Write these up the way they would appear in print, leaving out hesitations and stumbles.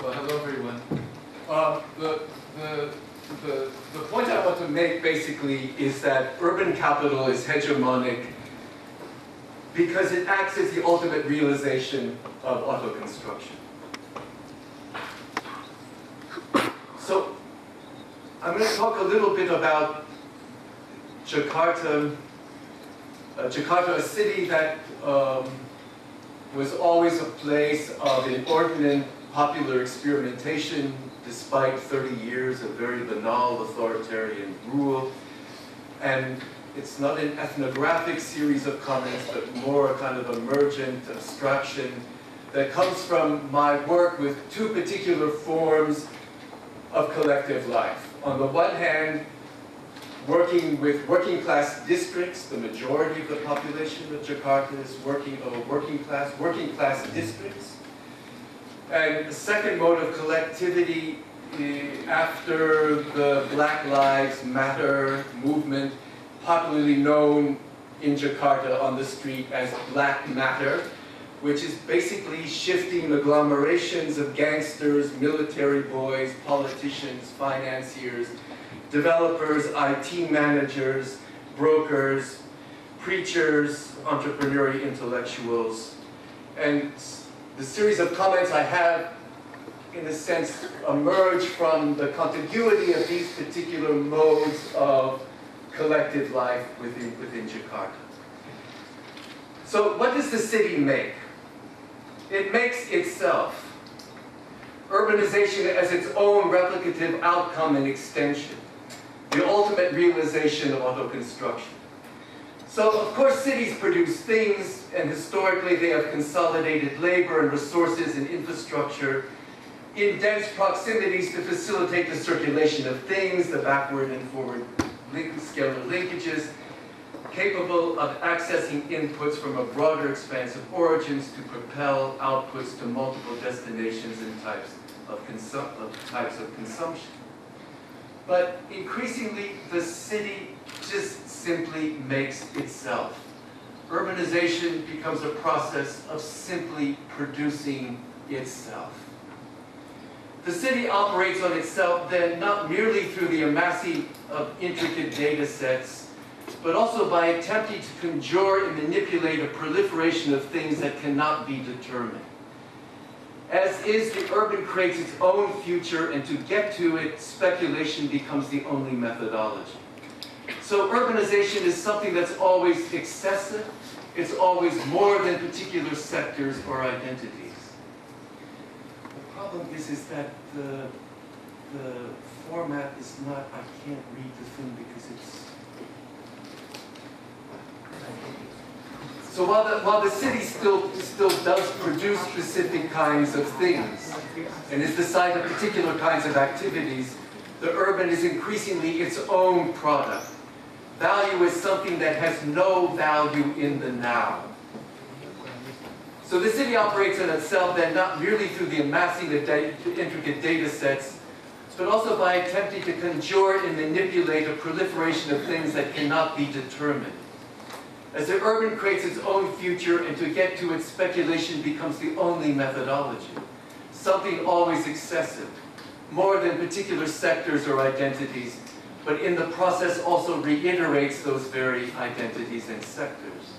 Well, hello everyone. The point I want to make basically is that urban capital is hegemonic because it acts as the ultimate realization of auto-construction. So I'm going to talk a little bit about Jakarta. Jakarta, a city that was always a place of inordinate popular experimentation despite 30 years of very banal authoritarian rule. And it's not an ethnographic series of comments, but more a kind of emergent abstraction that comes from my work with two particular forms of collective life. On the one hand, working with working class districts, the majority of the population of Jakarta is working class districts. And the second mode of collectivity, after the Black Lives Matter movement, popularly known in Jakarta on the street as Black Matter, which is basically shifting agglomerations of gangsters, military boys, politicians, financiers, developers, IT managers, brokers, preachers, entrepreneurial intellectuals. And the series of comments I have, in a sense, emerge from the contiguity of these particular modes of collective life within Jakarta. So what does the city make? It makes itself. Urbanization as its own replicative outcome and extension. The ultimate realization of auto-construction. So, of course, cities produce things, and historically they have consolidated labor and resources and infrastructure in dense proximities to facilitate the circulation of things, the backward and forward scalar linkages, capable of accessing inputs from a broader expanse of origins to propel outputs to multiple destinations and types of consumption. But increasingly, the city just simply makes itself. Urbanization becomes a process of simply producing itself. The city operates on itself then not merely through the amassing of intricate data sets, but also by attempting to conjure and manipulate a proliferation of things that cannot be determined. As is, the urban creates its own future, and to get to it, speculation becomes the only methodology. So urbanization is something that's always excessive. It's always more than particular sectors or identities. The problem is that the format is not, I can't read the thing because it's... So while the city still does produce specific kinds of things and is the site of particular kinds of activities, the urban is increasingly its own product. Value is something that has no value in the now. So the city operates on itself then not merely through the amassing of intricate data sets, but also by attempting to conjure and manipulate a proliferation of things that cannot be determined. As the urban creates its own future, and to get to it, speculation becomes the only methodology. Something always excessive, more than particular sectors or identities, but in the process also reiterates those very identities and sectors.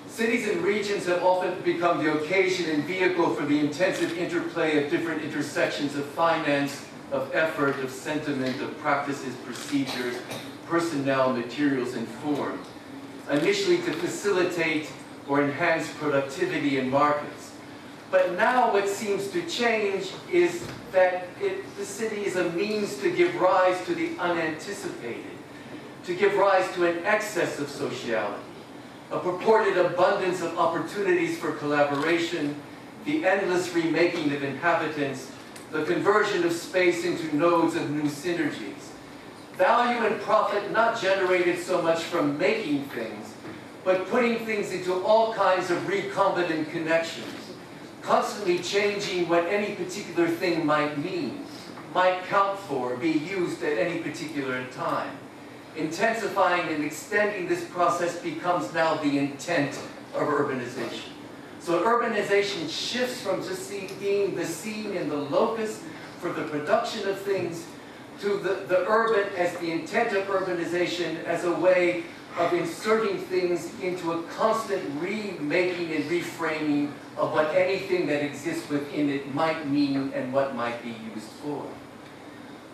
Cities and regions have often become the occasion and vehicle for the intensive interplay of different intersections of finance, of effort, of sentiment, of practices, procedures, personnel, materials, and form, initially to facilitate or enhance productivity in markets. But now what seems to change is that the city is a means to give rise to the unanticipated, to give rise to an excess of sociality, a purported abundance of opportunities for collaboration, the endless remaking of inhabitants, the conversion of space into nodes of new synergies. Value and profit not generated so much from making things, but putting things into all kinds of recombinant connections, constantly changing what any particular thing might mean, might count for, be used at any particular time. Intensifying and extending this process becomes now the intent of urbanization. So urbanization shifts from just being the scene and the locus for the production of things to the urban as the intent of urbanization as a way of inserting things into a constant remaking and reframing of what anything that exists within it might mean and what might be used for.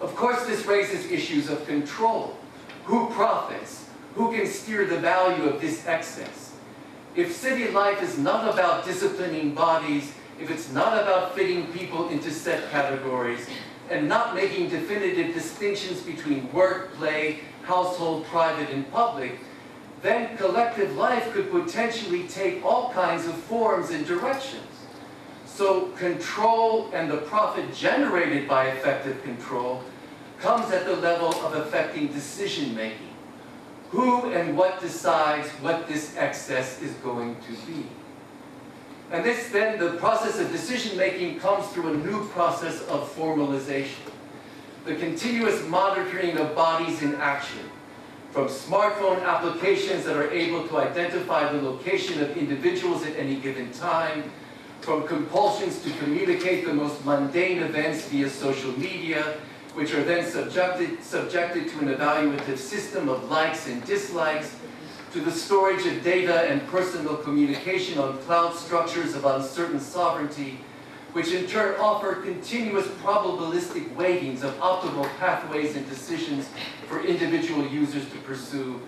Of course, this raises issues of control. Who profits? Who can steer the value of this excess? If city life is not about disciplining bodies, if it's not about fitting people into set categories, and not making definitive distinctions between work, play, household, private, and public, then collective life could potentially take all kinds of forms and directions. So control and the profit generated by effective control comes at the level of affecting decision-making. Who and what decides what this excess is going to be? And this then, the process of decision-making comes through a new process of formalization. The continuous monitoring of bodies in action, from smartphone applications that are able to identify the location of individuals at any given time, from compulsions to communicate the most mundane events via social media, which are then subjected to an evaluative system of likes and dislikes, to the storage of data and personal communication on cloud structures of uncertain sovereignty, which in turn offer continuous probabilistic weightings of optimal pathways and decisions for individual users to pursue.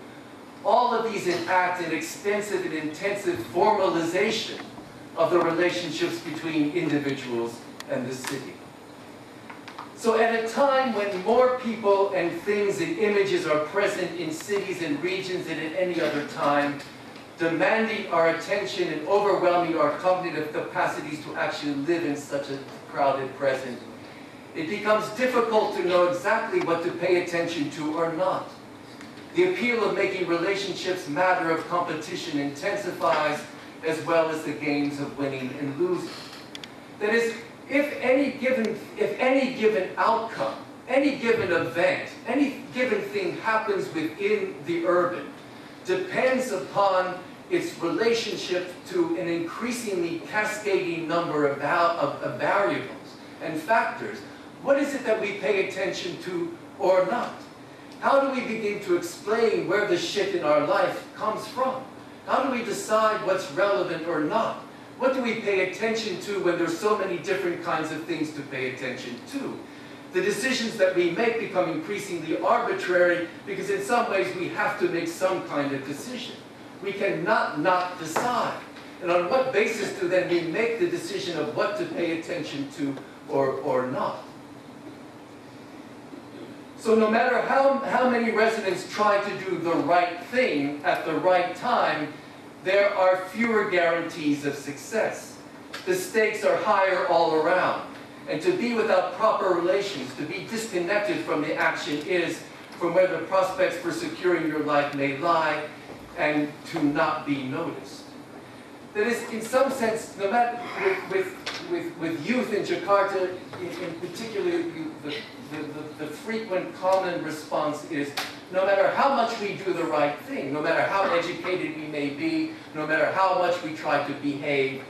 All of these enact an extensive and intensive formalization of the relationships between individuals and the city. So at a time when more people and things and images are present in cities and regions than at any other time, demanding our attention and overwhelming our cognitive capacities to actually live in such a crowded present, it becomes difficult to know exactly what to pay attention to or not. The appeal of making relationships matter of competition intensifies, as well as the games of winning and losing. That is, if any given outcome, any given event, any given thing happens within the urban, depends upon its relationship to an increasingly cascading number of variables and factors, what is it that we pay attention to or not? How do we begin to explain where the shit in our life comes from? How do we decide what's relevant or not? What do we pay attention to when there's so many different kinds of things to pay attention to? The decisions that we make become increasingly arbitrary because in some ways we have to make some kind of decision. We cannot not decide. And on what basis do then we make the decision of what to pay attention to or not? So no matter how many residents try to do the right thing at the right time, there are fewer guarantees of success. The stakes are higher all around. And to be without proper relations, to be disconnected from the action is from where the prospects for securing your life may lie, and to not be noticed. That is, in some sense, no matter with youth in Jakarta, in particular, the frequent common response is, no matter how much we do the right thing, no matter how educated we may be, no matter how much we try to behave,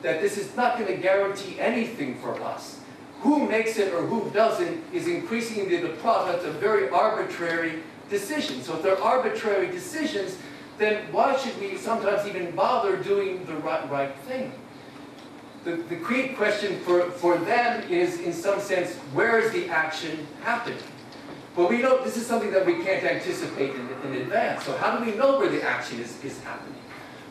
that this is not going to guarantee anything for us. Who makes it or who doesn't is increasingly the product of very arbitrary decisions. So if they're arbitrary decisions, then why should we sometimes even bother doing the right thing? The key question for them is, in some sense, where is the action happening? But we know this is something that we can't anticipate in advance. So how do we know where the action is happening?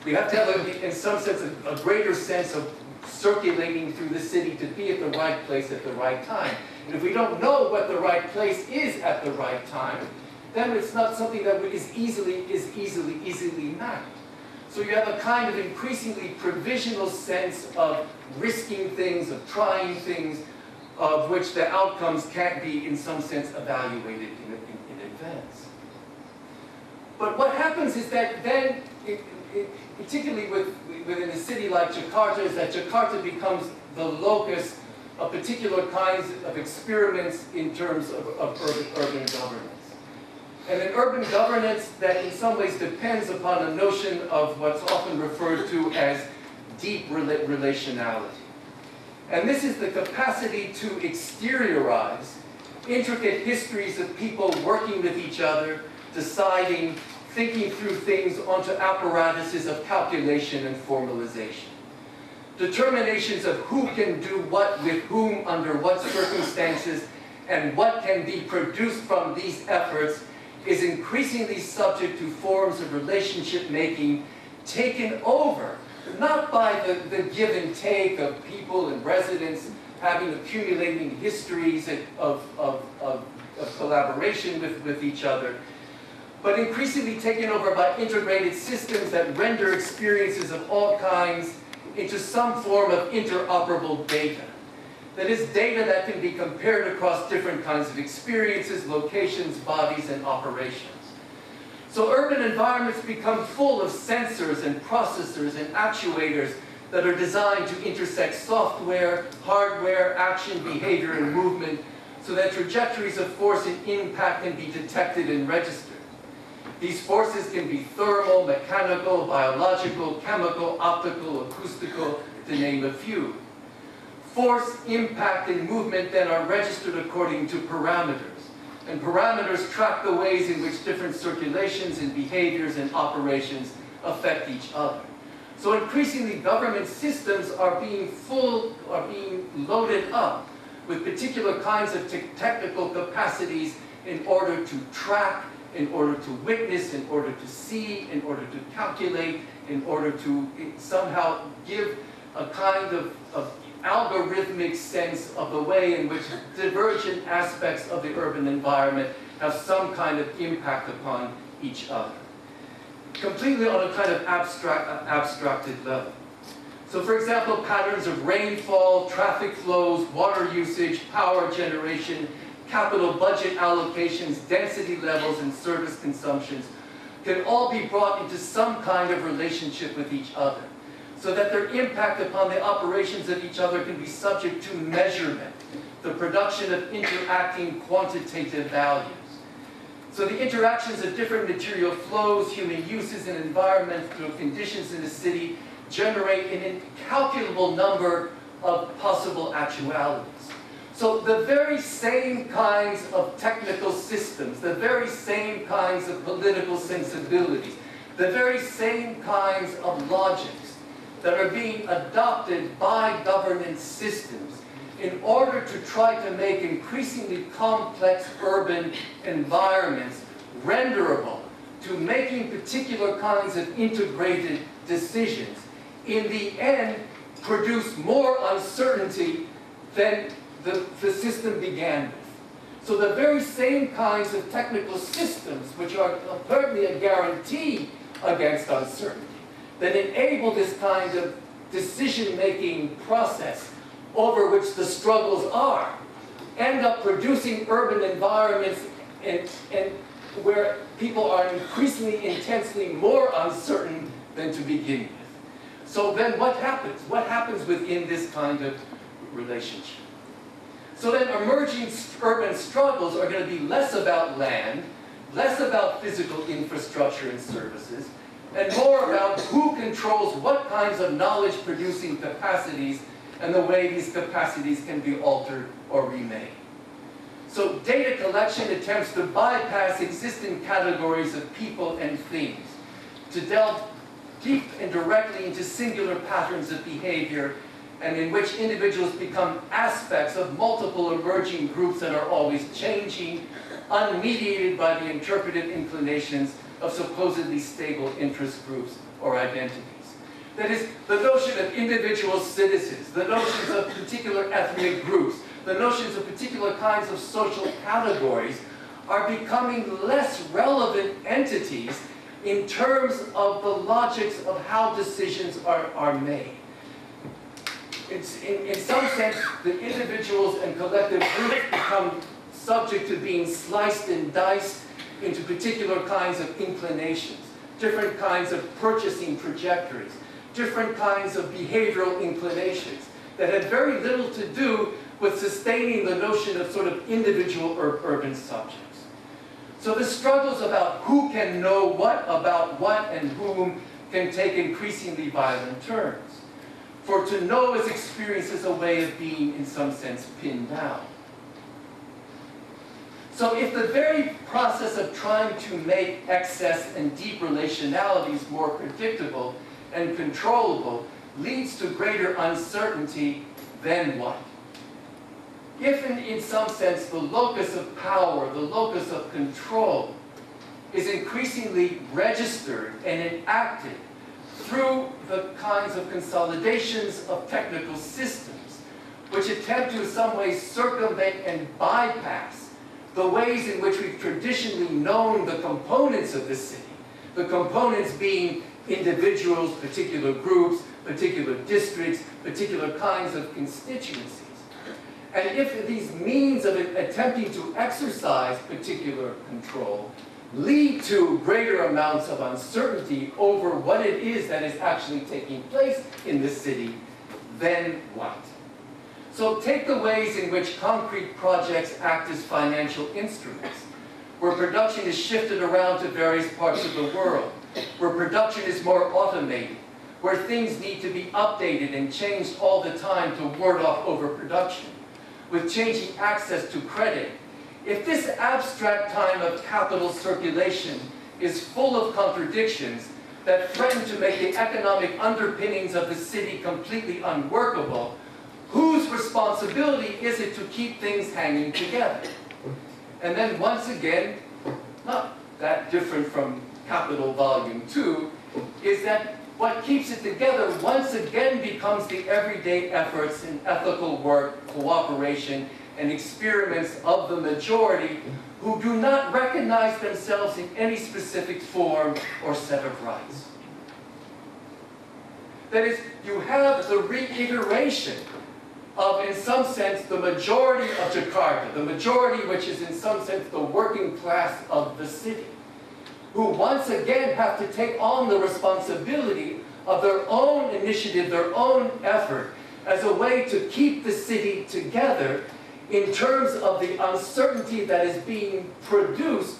We have to have, in some sense, a greater sense of circulating through the city to be at the right place at the right time. And if we don't know what the right place is at the right time, then it's not something that is easily mapped. So you have a kind of increasingly provisional sense of risking things, of trying things, of which the outcomes can't be, in some sense, evaluated in advance. But what happens is that then, particularly within a city like Jakarta, is that Jakarta becomes the locus of particular kinds of experiments in terms of urban governance. And an urban governance that in some ways depends upon a notion of what's often referred to as deep relationality. And this is the capacity to exteriorize intricate histories of people working with each other, deciding, thinking through things onto apparatuses of calculation and formalization. Determinations of who can do what with whom under what circumstances and what can be produced from these efforts is increasingly subject to forms of relationship making taken over, not by the give and take of people and residents having accumulating histories of collaboration with each other, but increasingly taken over by integrated systems that render experiences of all kinds into some form of interoperable data. That is, data that can be compared across different kinds of experiences, locations, bodies, and operations. So urban environments become full of sensors and processors and actuators that are designed to intersect software, hardware, action, behavior, and movement so that trajectories of force and impact can be detected and registered. These forces can be thermal, mechanical, biological, chemical, optical, acoustical, to name a few. Force, impact, and movement then are registered according to parameters. And parameters track the ways in which different circulations and behaviors and operations affect each other. So increasingly government systems are being loaded up with particular kinds of technical capacities in order to track, in order to witness, in order to see, in order to calculate, in order to somehow give a kind of algorithmic sense of the way in which divergent aspects of the urban environment have some kind of impact upon each other. Completely on a kind of abstracted level. So for example, patterns of rainfall, traffic flows, water usage, power generation, capital budget allocations, density levels, and service consumptions can all be brought into some kind of relationship with each other, so that their impact upon the operations of each other can be subject to measurement, the production of interacting quantitative values. So the interactions of different material flows, human uses, and environmental conditions in the city generate an incalculable number of possible actualities. So the very same kinds of technical systems, the very same kinds of political sensibilities, the very same kinds of logics that are being adopted by governance systems in order to try to make increasingly complex urban environments renderable to making particular kinds of integrated decisions, in the end produce more uncertainty than the system began with. So the very same kinds of technical systems, which are apparently a guarantee against uncertainty, that enable this kind of decision-making process over which the struggles are, end up producing urban environments and where people are increasingly intensely more uncertain than to begin with. So then what happens? What happens within this kind of relationship? So then emerging urban struggles are going to be less about land, less about physical infrastructure and services, and more about who controls what kinds of knowledge-producing capacities and the way these capacities can be altered or remade. So data collection attempts to bypass existing categories of people and things, to delve deep and directly into singular patterns of behavior, and in which individuals become aspects of multiple emerging groups that are always changing, unmediated by the interpretive inclinations of supposedly stable interest groups or identities. That is, the notion of individual citizens, the notions of particular ethnic groups, the notions of particular kinds of social categories are becoming less relevant entities in terms of the logics of how decisions are made. In some sense, the individuals and collective groups become subject to being sliced and diced into particular kinds of inclinations, different kinds of purchasing trajectories, different kinds of behavioral inclinations that had very little to do with sustaining the notion of sort of individual urban subjects. So the struggles about who can know what about what and whom can take increasingly violent turns. For to know is experience is a way of being, in some sense, pinned down. So if the very process of trying to make excess and deep relationalities more predictable and controllable leads to greater uncertainty, then what? If in some sense the locus of power, the locus of control, is increasingly registered and enacted through the kinds of consolidations of technical systems which attempt to in some ways circumvent and bypass the ways in which we've traditionally known the components of the city, the components being individuals, particular groups, particular districts, particular kinds of constituencies. And if these means of attempting to exercise particular control lead to greater amounts of uncertainty over what it is that is actually taking place in the city, then what? So take the ways in which concrete projects act as financial instruments, where production is shifted around to various parts of the world, where production is more automated, where things need to be updated and changed all the time to ward off overproduction, with changing access to credit. If this abstract time of capital circulation is full of contradictions that threaten to make the economic underpinnings of the city completely unworkable, whose responsibility is it to keep things hanging together? And then once again, not that different from Capital Volume 2, is that what keeps it together once again becomes the everyday efforts in ethical work, cooperation, and experiments of the majority who do not recognize themselves in any specific form or set of rights. That is, you have the reiteration of, in some sense, the majority of Jakarta, the majority which is in some sense the working class of the city, who once again have to take on the responsibility of their own initiative, their own effort, as a way to keep the city together in terms of the uncertainty that is being produced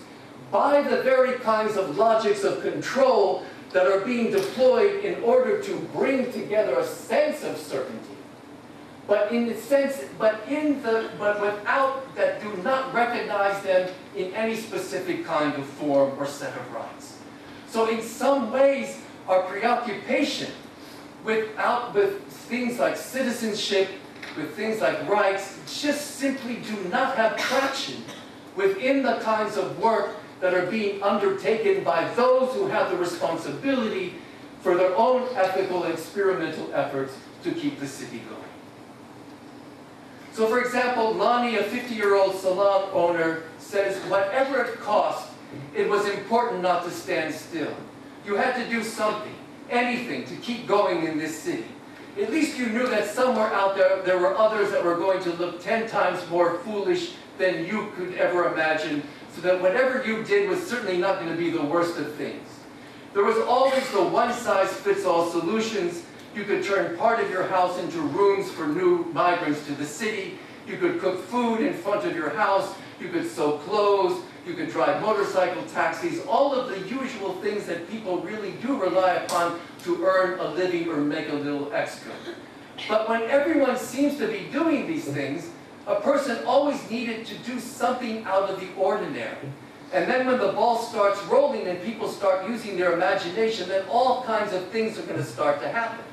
by the very kinds of logics of control that are being deployed in order to bring together a sense of certainty, but without that do not recognize them in any specific kind of form or set of rights. So in some ways, our preoccupation with things like citizenship, with things like rights, just simply do not have traction within the kinds of work that are being undertaken by those who have the responsibility for their own ethical and experimental efforts to keep the city going. So for example, Lani, a 50-year-old salon owner, says whatever it cost, it was important not to stand still. You had to do something, anything, to keep going in this city. At least you knew that somewhere out there, there were others that were going to look 10 times more foolish than you could ever imagine, so that whatever you did was certainly not going to be the worst of things. There was always the one-size-fits-all solutions. You could turn part of your house into rooms for new migrants to the city. You could cook food in front of your house. You could sew clothes. You could drive motorcycle taxis. All of the usual things that people really do rely upon to earn a living or make a little extra. But when everyone seems to be doing these things, a person always needed to do something out of the ordinary. And then when the ball starts rolling and people start using their imagination, then all kinds of things are going to start to happen.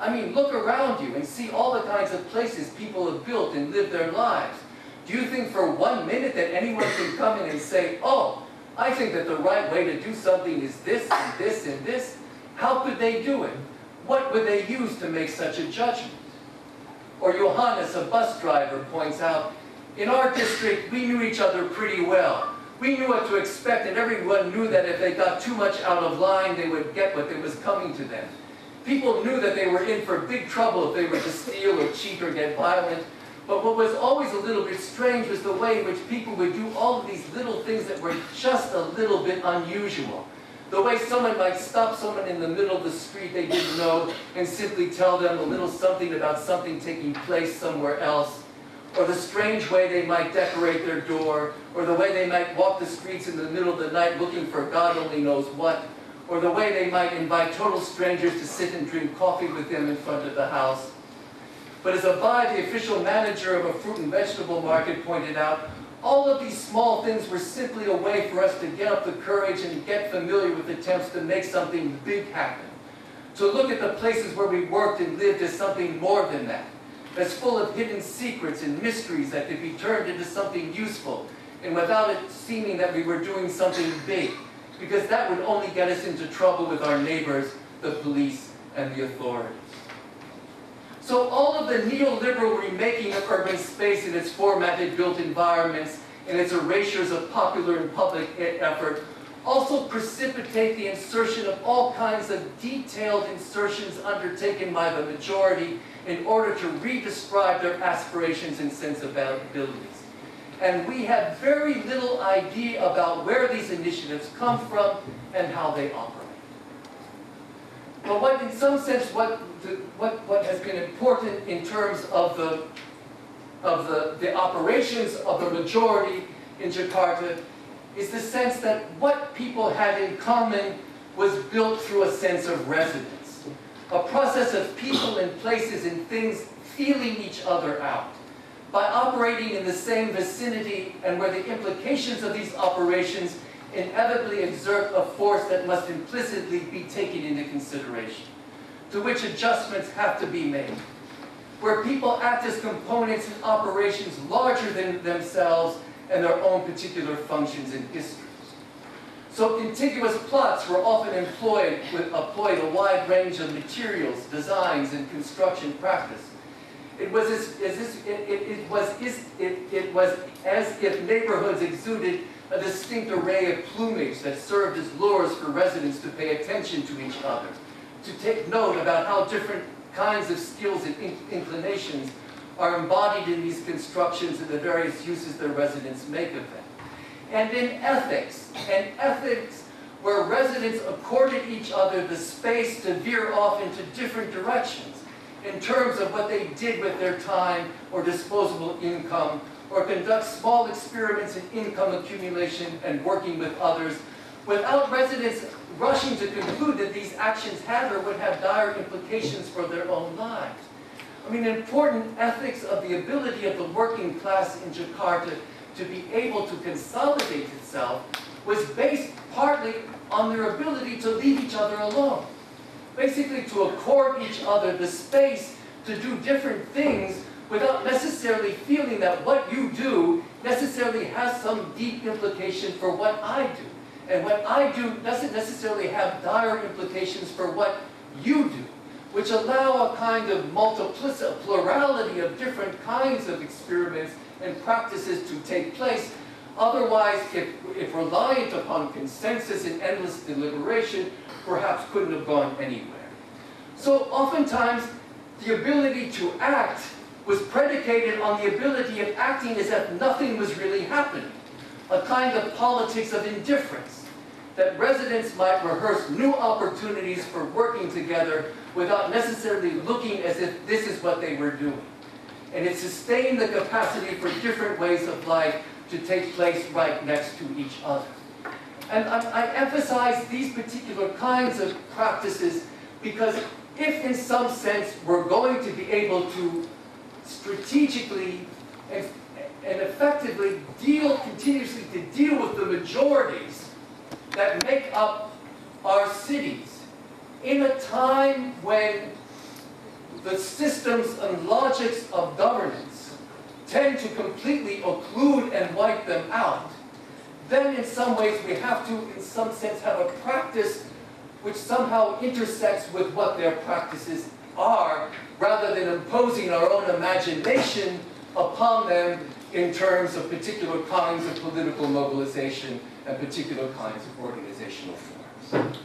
I mean, look around you and see all the kinds of places people have built and lived their lives. Do you think for 1 minute that anyone can come in and say, oh, I think that the right way to do something is this and this and this? How could they do it? What would they use to make such a judgment? Or Johannes, a bus driver, points out, in our district, we knew each other pretty well. We knew what to expect, and everyone knew that if they got too much out of line, they would get what was coming to them. People knew that they were in for big trouble if they were to steal or cheat or get violent. But what was always a little bit strange was the way in which people would do all of these little things that were just a little bit unusual. The way someone might stop someone in the middle of the street they didn't know and simply tell them a little something about something taking place somewhere else. Or the strange way they might decorate their door, or the way they might walk the streets in the middle of the night looking for God only knows what, or the way they might invite total strangers to sit and drink coffee with them in front of the house. But as Abai, the official manager of a fruit and vegetable market, pointed out, all of these small things were simply a way for us to get up the courage and get familiar with attempts to make something big happen. To look at the places where we worked and lived as something more than that, as full of hidden secrets and mysteries that could be turned into something useful, and without it seeming that we were doing something big, because that would only get us into trouble with our neighbors, the police, and the authorities. So all of the neoliberal remaking of urban space in its formatted built environments and its erasures of popular and public effort also precipitate the insertion of all kinds of detailed insertions undertaken by the majority in order to re-describe their aspirations and sensibilities. And we have very little idea about where these initiatives come from and how they operate. But what, in some sense, what has been important in terms of the operations of the majority in Jakarta is the sense that what people had in common was built through a sense of resonance, a process of people and places and things feeling each other out, by operating in the same vicinity and where the implications of these operations inevitably exert a force that must implicitly be taken into consideration, to which adjustments have to be made, where people act as components in operations larger than themselves and their own particular functions and histories. So contiguous plots were often employed a wide range of materials, designs, and construction practice. It was as if neighborhoods exuded a distinct array of plumage that served as lures for residents to pay attention to each other, to take note about how different kinds of skills and inclinations are embodied in these constructions and the various uses their residents make of them. And in ethics, where residents accorded each other the space to veer off into different directions in terms of what they did with their time or disposable income, or conduct small experiments in income accumulation and working with others, without residents rushing to conclude that these actions had or would have dire implications for their own lives. I mean, important ethics of the ability of the working class in Jakarta to be able to consolidate itself was based partly on their ability to leave each other alone. Basically to accord each other the space to do different things without necessarily feeling that what you do necessarily has some deep implication for what I do. And what I do doesn't necessarily have dire implications for what you do, which allow a kind of plurality of different kinds of experiments and practices to take place. Otherwise, if reliant upon consensus and endless deliberation, perhaps couldn't have gone anywhere. So oftentimes, the ability to act was predicated on the ability of acting as if nothing was really happening, a kind of politics of indifference, that residents might rehearse new opportunities for working together without necessarily looking as if this is what they were doing. And it sustained the capacity for different ways of life to take place right next to each other. And I emphasize these particular kinds of practices because if in some sense we're going to be able to strategically and effectively continuously to deal with the majorities that make up our cities in a time when the systems and logics of governance tend to completely occlude and wipe them out, then in some ways we have to, in some sense, have a practice which somehow intersects with what their practices are, rather than imposing our own imagination upon them in terms of particular kinds of political mobilization and particular kinds of organizational forms.